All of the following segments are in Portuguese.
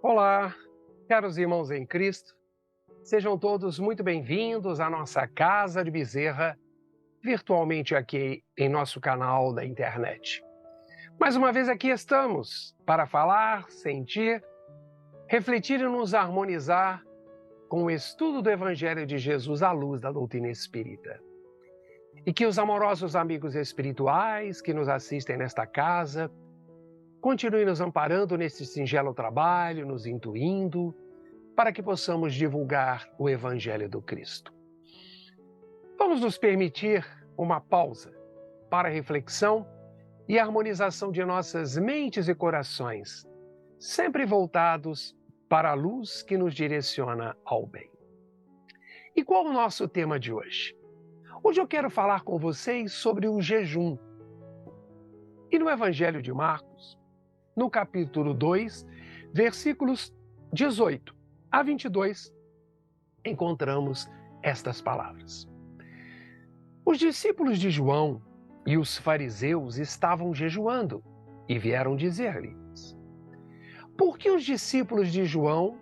Olá, caros irmãos em Cristo, sejam todos muito bem-vindos à nossa Casa de Bezerra, virtualmente aqui em nosso canal da internet. Mais uma vez aqui estamos para falar, sentir, refletir e nos harmonizar com o estudo do Evangelho de Jesus à luz da doutrina espírita. E que os amorosos amigos espirituais que nos assistem nesta casa continuem nos amparando nesse singelo trabalho, nos intuindo, para que possamos divulgar o Evangelho do Cristo. Vamos nos permitir uma pausa para a reflexão e harmonização de nossas mentes e corações, sempre voltados para a luz que nos direciona ao bem. E qual o nosso tema de hoje? Hoje eu quero falar com vocês sobre o jejum. E no Evangelho de Marcos, no capítulo 2, versículos 18 a 22, encontramos estas palavras. Os discípulos de João e os fariseus estavam jejuando e vieram dizer-lhes: por que os discípulos de João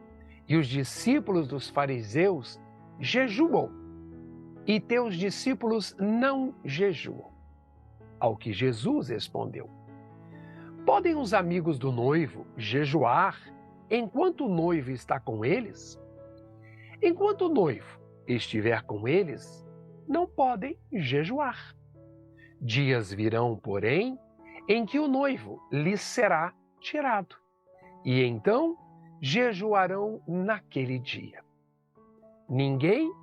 e os discípulos dos fariseus jejuam e teus discípulos não jejuam? Ao que Jesus respondeu: podem os amigos do noivo jejuar enquanto o noivo está com eles? Enquanto o noivo estiver com eles, não podem jejuar. Dias virão, porém, em que o noivo lhes será tirado, e então jejuarão naquele dia. Ninguém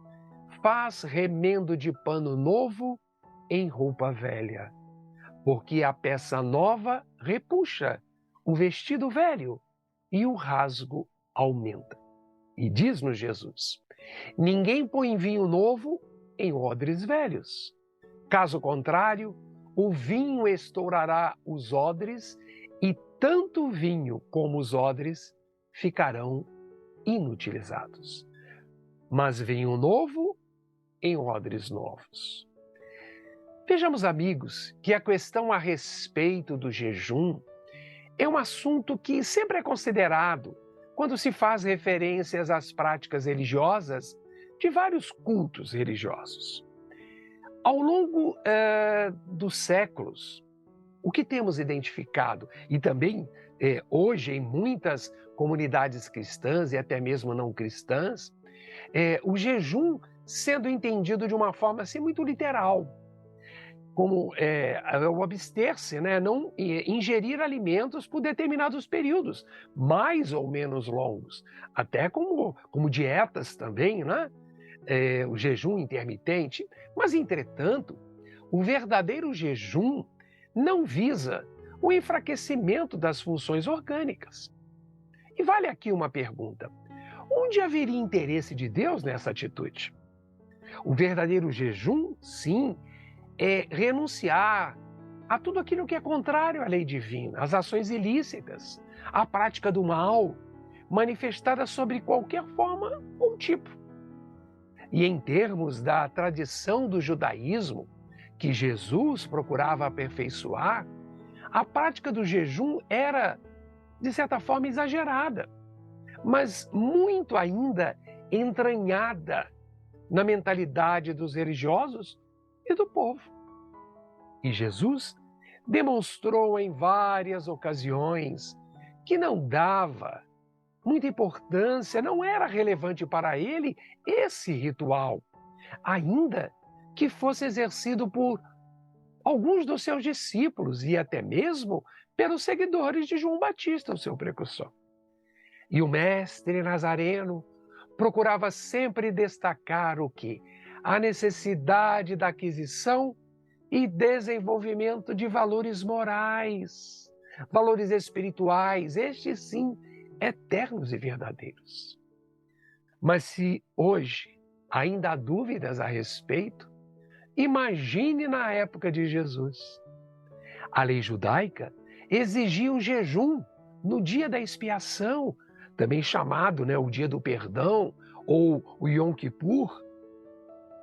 faz remendo de pano novo em roupa velha, porque a peça nova repuxa o vestido velho e o rasgo aumenta. E diz-nos Jesus: ninguém põe vinho novo em odres velhos. Caso contrário, o vinho estourará os odres e tanto o vinho como os odres ficarão inutilizados. Mas vinho novo em odres novos. Vejamos, amigos, que a questão a respeito do jejum é um assunto que sempre é considerado quando se faz referências às práticas religiosas de vários cultos religiosos. Ao longo dos séculos, o que temos identificado, e também hoje em muitas comunidades cristãs e até mesmo não cristãs, o jejum sendo entendido de uma forma assim, muito literal, como o abster-se, né? Não ingerir alimentos por determinados períodos, mais ou menos longos, até como dietas também, né? O jejum intermitente. Mas, entretanto, o verdadeiro jejum não visa o enfraquecimento das funções orgânicas. E vale aqui uma pergunta: onde haveria interesse de Deus nessa atitude? O verdadeiro jejum, sim, é renunciar a tudo aquilo que é contrário à lei divina, às ações ilícitas, à prática do mal, manifestada sobre qualquer forma ou tipo. E em termos da tradição do judaísmo, que Jesus procurava aperfeiçoar, a prática do jejum era, de certa forma, exagerada, mas muito ainda entranhada na mentalidade dos religiosos e do povo. E Jesus demonstrou em várias ocasiões que não dava muita importância, não era relevante para ele esse ritual, ainda que fosse exercido por alguns dos seus discípulos e até mesmo pelos seguidores de João Batista, o seu precursor. E o mestre nazareno procurava sempre destacar o quê? A necessidade da aquisição e desenvolvimento de valores morais, valores espirituais, estes sim, eternos e verdadeiros. Mas se hoje ainda há dúvidas a respeito, imagine na época de Jesus. A lei judaica exigia o jejum no dia da expiação, também chamado, o dia do perdão, ou o Yom Kippur,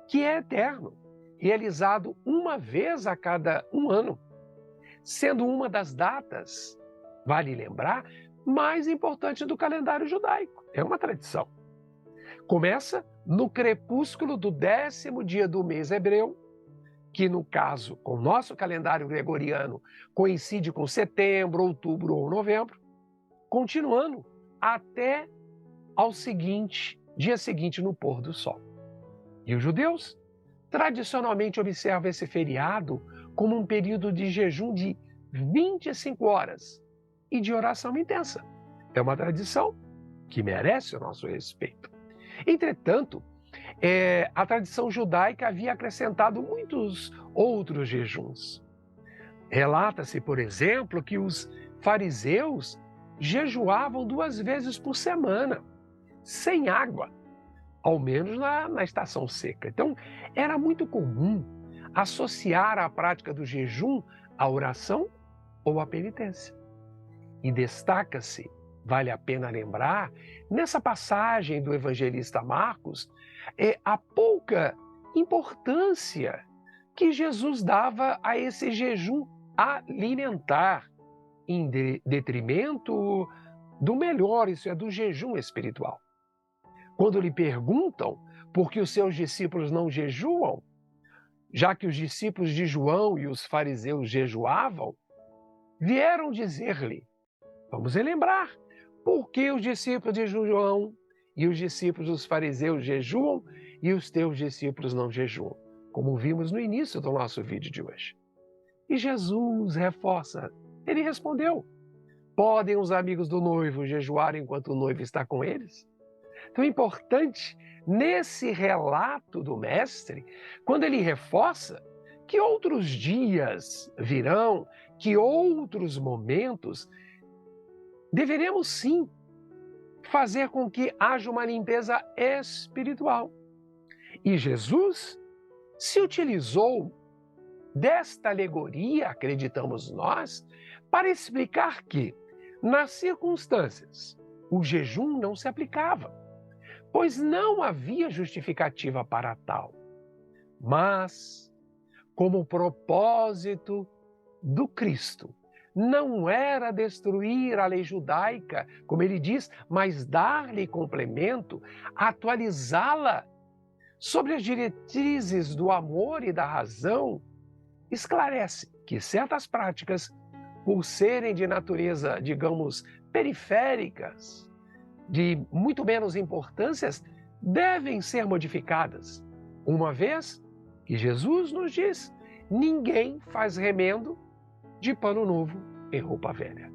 que é eterno, realizado uma vez a cada um ano, sendo uma das datas, vale lembrar, mais importantes do calendário judaico. É uma tradição. Começa no crepúsculo do 10º dia do mês hebreu, que no caso, com o nosso calendário gregoriano, coincide com setembro, outubro ou novembro, continuando até ao dia seguinte no pôr do sol. E os judeus tradicionalmente observam esse feriado como um período de jejum de 25 horas e de oração intensa. É uma tradição que merece o nosso respeito. Entretanto, a tradição judaica havia acrescentado muitos outros jejuns. Relata-se, por exemplo, que os fariseus jejuavam 2 vezes por semana, sem água, ao menos na estação seca. Então, era muito comum associar a prática do jejum à oração ou à penitência. E destaca-se, vale a pena lembrar, nessa passagem do evangelista Marcos, a pouca importância que Jesus dava a esse jejum alimentar, em detrimento do melhor, isso é, do jejum espiritual. Quando lhe perguntam por que os seus discípulos não jejuam, já que os discípulos de João e os fariseus jejuavam, vieram dizer-lhe, vamos relembrar, por que os discípulos de João e os discípulos dos fariseus jejuam e os teus discípulos não jejuam, como vimos no início do nosso vídeo de hoje. E Jesus reforça, ele respondeu, podem os amigos do noivo jejuar enquanto o noivo está com eles? Então é importante, nesse relato do mestre, quando ele reforça que outros dias virão, que outros momentos, deveremos sim fazer com que haja uma limpeza espiritual. E Jesus se utilizou desta alegoria, acreditamos nós, para explicar que, nas circunstâncias, o jejum não se aplicava, pois não havia justificativa para tal. Mas, como o propósito do Cristo não era destruir a lei judaica, como ele diz, mas dar-lhe complemento, atualizá-la sobre as diretrizes do amor e da razão, esclarece que certas práticas, por serem de natureza, digamos, periféricas, de muito menos importâncias, devem ser modificadas, uma vez que Jesus nos diz, ninguém faz remendo de pano novo em roupa velha,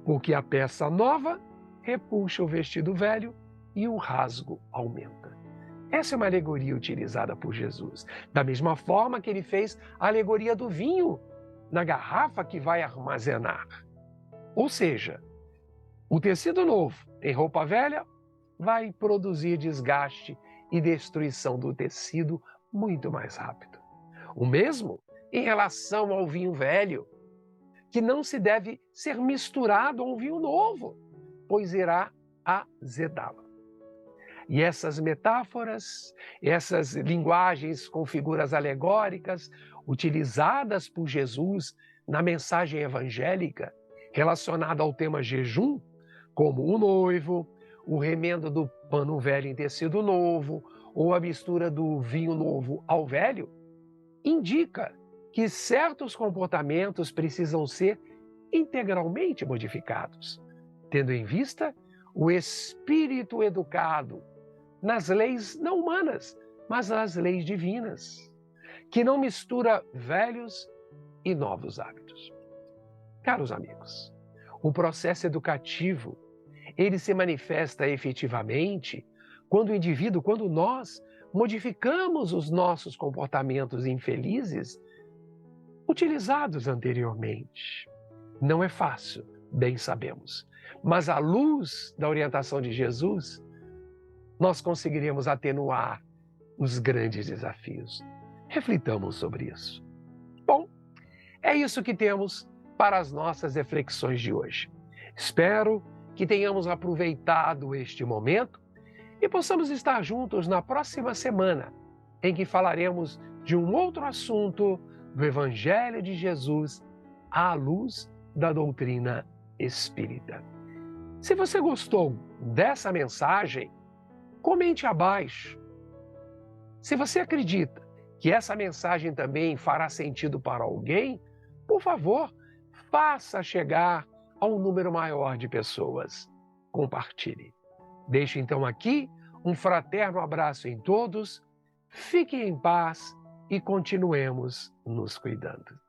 porque a peça nova repuxa o vestido velho e o rasgo aumenta. Essa é uma alegoria utilizada por Jesus, da mesma forma que ele fez a alegoria do vinho na garrafa que vai armazenar. Ou seja, o tecido novo em roupa velha vai produzir desgaste e destruição do tecido muito mais rápido. O mesmo em relação ao vinho velho, que não se deve ser misturado a um vinho novo, pois irá azedá-lo. E essas metáforas, essas linguagens com figuras alegóricas utilizadas por Jesus na mensagem evangélica relacionada ao tema jejum, como o noivo, o remendo do pano velho em tecido novo ou a mistura do vinho novo ao velho, indica que certos comportamentos precisam ser integralmente modificados, tendo em vista o espírito educado nas leis não humanas, mas nas leis divinas, que não mistura velhos e novos hábitos. Caros amigos, o processo educativo, ele se manifesta efetivamente quando o indivíduo, quando nós modificamos os nossos comportamentos infelizes utilizados anteriormente. Não é fácil, bem sabemos, mas à luz da orientação de Jesus, nós conseguiremos atenuar os grandes desafios. Reflitamos sobre isso. Bom, é isso que temos para as nossas reflexões de hoje. Espero que tenhamos aproveitado este momento e possamos estar juntos na próxima semana, em que falaremos de um outro assunto do Evangelho de Jesus à luz da doutrina espírita. Se você gostou dessa mensagem, comente abaixo. Se você acredita que essa mensagem também fará sentido para alguém, por favor, faça chegar a um número maior de pessoas. Compartilhe. Deixo então aqui um fraterno abraço em todos, fiquem em paz e continuemos nos cuidando.